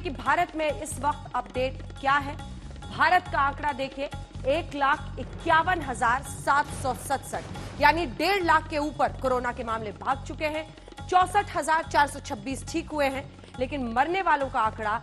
कि भारत में इस वक्त अपडेट क्या है। भारत का आंकड़ा देखिए 1,51,767, यानी 1.5 लाख के ऊपर कोरोना के मामले भाग चुके हैं। 64,426 ठीक हुए हैं, लेकिन मरने वालों का आंकड़ा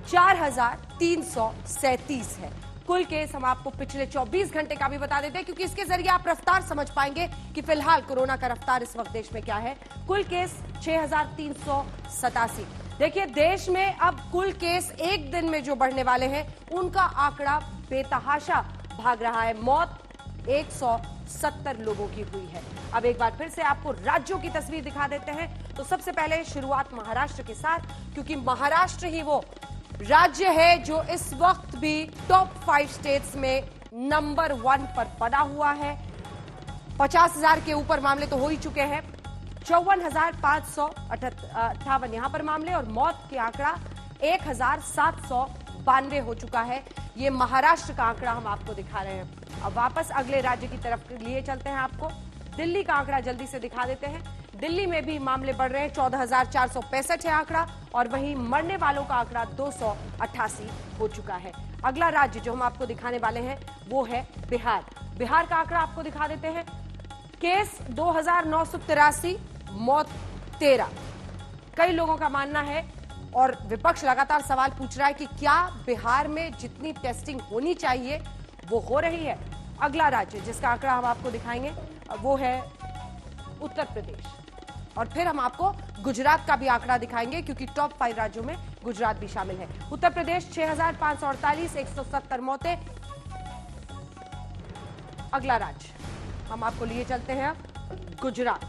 4,337 है। कुल केस हम आपको पिछले 24 घंटे का भी बता देते हैं, क्योंकि इसके जरिए आप रफ्तार समझ पाएंगे कि फिलहाल कोरोना का रफ्तार इस वक्त देश में क्या है। कुल केस 6,387। देखिए, देश में अब कुल केस एक दिन में जो बढ़ने वाले हैं उनका आंकड़ा बेतहाशा भाग रहा है। मौत 170 लोगों की हुई है। अब एक बार फिर से आपको राज्यों की तस्वीर दिखा देते हैं। तो सबसे पहले शुरुआत महाराष्ट्र के साथ, क्योंकि महाराष्ट्र ही वो राज्य है जो इस वक्त भी टॉप 5 स्टेट्स में नंबर 1 पर बना हुआ है। 50,000 के ऊपर मामले तो हो ही चुके हैं। 54,558 यहां पर मामले, और मौत के आंकड़ा 1,792 हो चुका है। ये महाराष्ट्र का आंकड़ा हम आपको दिखा रहे हैं। अब वापस अगले राज्य की तरफ लिए चलते हैं। आपको दिल्ली का आंकड़ा जल्दी से दिखा देते हैं। दिल्ली में भी मामले बढ़ रहे हैं। 14,465 है आंकड़ा, और वहीं मरने वालों का आंकड़ा 288 हो चुका है। अगला राज्य जो हम आपको दिखाने वाले हैं वो है बिहार। बिहार का आंकड़ा आपको दिखा देते हैं। केस 2,983, मौत 13। कई लोगों का मानना है, और विपक्ष लगातार सवाल पूछ रहा है कि क्या बिहार में जितनी टेस्टिंग होनी चाहिए वो हो रही है। अगला राज्य जिसका आंकड़ा हम आपको दिखाएंगे वो है उत्तर प्रदेश, और फिर हम आपको गुजरात का भी आंकड़ा दिखाएंगे, क्योंकि टॉप 5 राज्यों में गुजरात भी शामिल है। उत्तर प्रदेश 6,548, 170 मौतें। अगला राज्य हम आपको लिए चलते हैं गुजरात,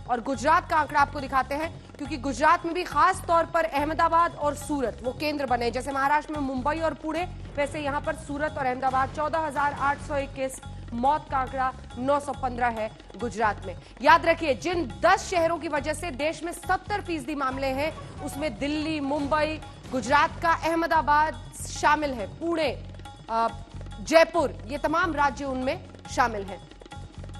और गुजरात का आंकड़ा आपको दिखाते हैं, क्योंकि गुजरात में भी खास तौर पर अहमदाबाद और सूरत वो केंद्र बने। जैसे महाराष्ट्र में मुंबई और पुणे, वैसे यहां पर सूरत और अहमदाबाद। 14,821, मौत का आंकड़ा 915 है गुजरात में। याद रखिए, जिन 10 शहरों की वजह से देश में 70% मामले हैं, उसमें दिल्ली, मुंबई, गुजरात का अहमदाबाद शामिल है, पुणे, जयपुर, ये तमाम राज्य उनमें शामिल हैं।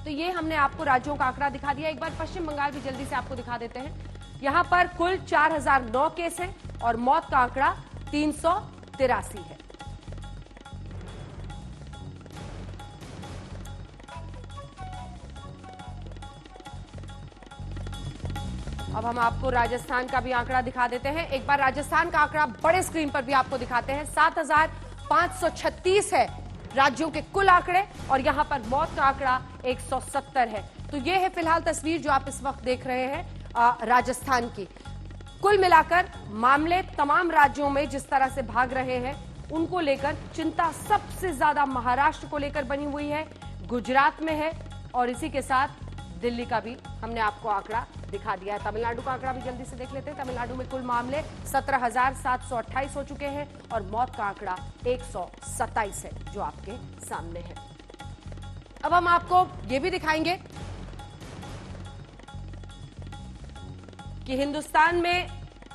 तो ये हमने आपको राज्यों का आंकड़ा दिखा दिया। एक बार पश्चिम बंगाल भी जल्दी से आपको दिखा देते हैं। यहां पर कुल 4,009 केस हैं, और मौत का आंकड़ा 383 है। अब हम आपको राजस्थान का भी आंकड़ा दिखा देते हैं। एक बार राजस्थान का आंकड़ा बड़े स्क्रीन पर भी आपको दिखाते हैं। 7,536 है राज्यों के कुल आंकड़े, और यहां पर मौत का आंकड़ा 170 है। तो ये है फिलहाल तस्वीर जो आप इस वक्त देख रहे हैं राजस्थान की। कुल मिलाकर मामले तमाम राज्यों में जिस तरह से भाग रहे हैं, उनको लेकर चिंता सबसे ज्यादा महाराष्ट्र को लेकर बनी हुई है, गुजरात में है, और इसी के साथ दिल्ली का भी हमने आपको आंकड़ा दिखा दिया है। तमिलनाडु का आंकड़ा भी जल्दी से देख लेते हैं। तमिलनाडु में कुल मामले 17,728 हो चुके हैं, और मौत का आंकड़ा 127 है जो आपके सामने है। अब हम आपको ये भी दिखाएंगे कि हिंदुस्तान में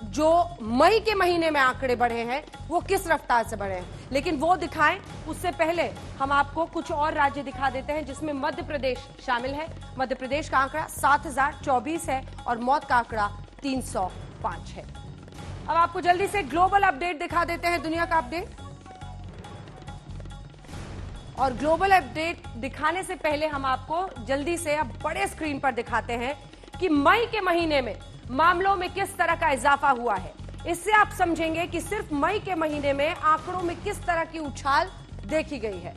जो मई के महीने में आंकड़े बढ़े हैं वो किस रफ्तार से बढ़े हैं, लेकिन वो दिखाएं उससे पहले हम आपको कुछ और राज्य दिखा देते हैं, जिसमें मध्य प्रदेश शामिल है। मध्य प्रदेश का आंकड़ा 7,024 है, और मौत का आंकड़ा 305 है। अब आपको जल्दी से ग्लोबल अपडेट दिखा देते हैं, दुनिया का अपडेट। और ग्लोबल अपडेट दिखाने से पहले हम आपको जल्दी से अब बड़े स्क्रीन पर दिखाते हैं कि मई के महीने में मामलों में किस तरह का इजाफा हुआ है। इससे आप समझेंगे कि सिर्फ मई के महीने में आंकड़ों में किस तरह की उछाल देखी गई है।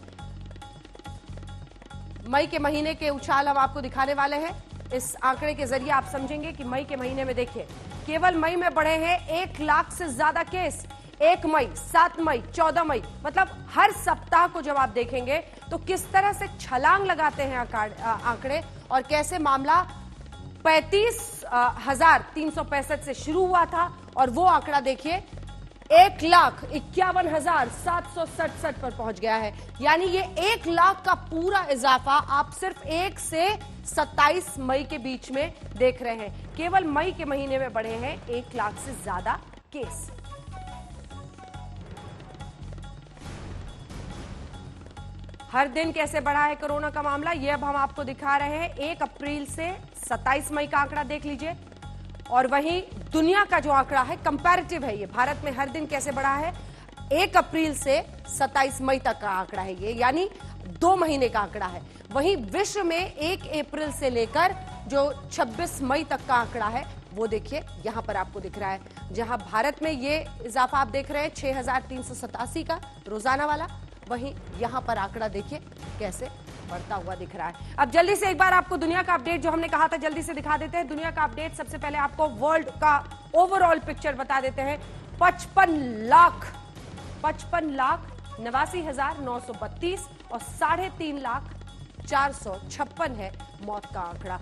मई के महीने के उछाल हम आपको दिखाने वाले हैं। इस आंकड़े के जरिए आप समझेंगे कि मई के महीने में देखिए, केवल मई में बढ़े हैं 1 लाख से ज्यादा केस। 1 मई, 7 मई, 14 मई, मतलब हर सप्ताह को जब आप देखेंगे तो किस तरह से छलांग लगाते हैं आंकड़े, और कैसे मामला 35,365 से शुरू हुआ था, और वो आंकड़ा देखिए 1,51,767 पर पहुंच गया है। यानी ये 1 लाख का पूरा इजाफा आप सिर्फ 1 से 27 मई के बीच में देख रहे हैं। केवल मई के महीने में बढ़े हैं 1 लाख से ज्यादा केस। हर दिन कैसे बढ़ा है कोरोना का मामला, ये अब हम आपको दिखा रहे हैं। 1 अप्रैल से 27 मई का आंकड़ा देख लीजिए। और वहीं दुनिया का जो आंकड़ा है कंपैरेटिव है, ये भारत में हर दिन कैसे बढ़ा है, 1 अप्रैल से 27 मई तक का आंकड़ा है ये, यानी 2 महीने का आंकड़ा है। वहीं विश्व में 1 अप्रैल से लेकर जो 26 मई तक का आंकड़ा है वो देखिए यहां पर आपको दिख रहा है, जहां भारत में ये इजाफा आप देख रहे हैं 6387 का रोजाना वाला, वहीं यहां पर आंकड़ा देखिए कैसे बढ़ता हुआ दिख रहा है। अब जल्दी से एक बार आपको दुनिया का अपडेट जो हमने कहा था जल्दी से दिखा देते हैं। दुनिया का अपडेट सबसे पहले आपको वर्ल्ड का ओवरऑल पिक्चर बता देते हैं। 55,89,932 और 3,50,456 है मौत का आंकड़ा।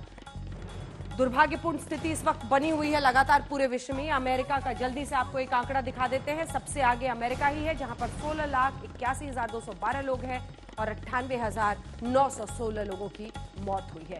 दुर्भाग्यपूर्ण स्थिति इस वक्त बनी हुई है लगातार पूरे विश्व में। अमेरिका का जल्दी से आपको एक आंकड़ा दिखा देते हैं। सबसे आगे अमेरिका ही है जहां पर 16,81,212 लोग हैं और 98,916 लोगों की मौत हुई है।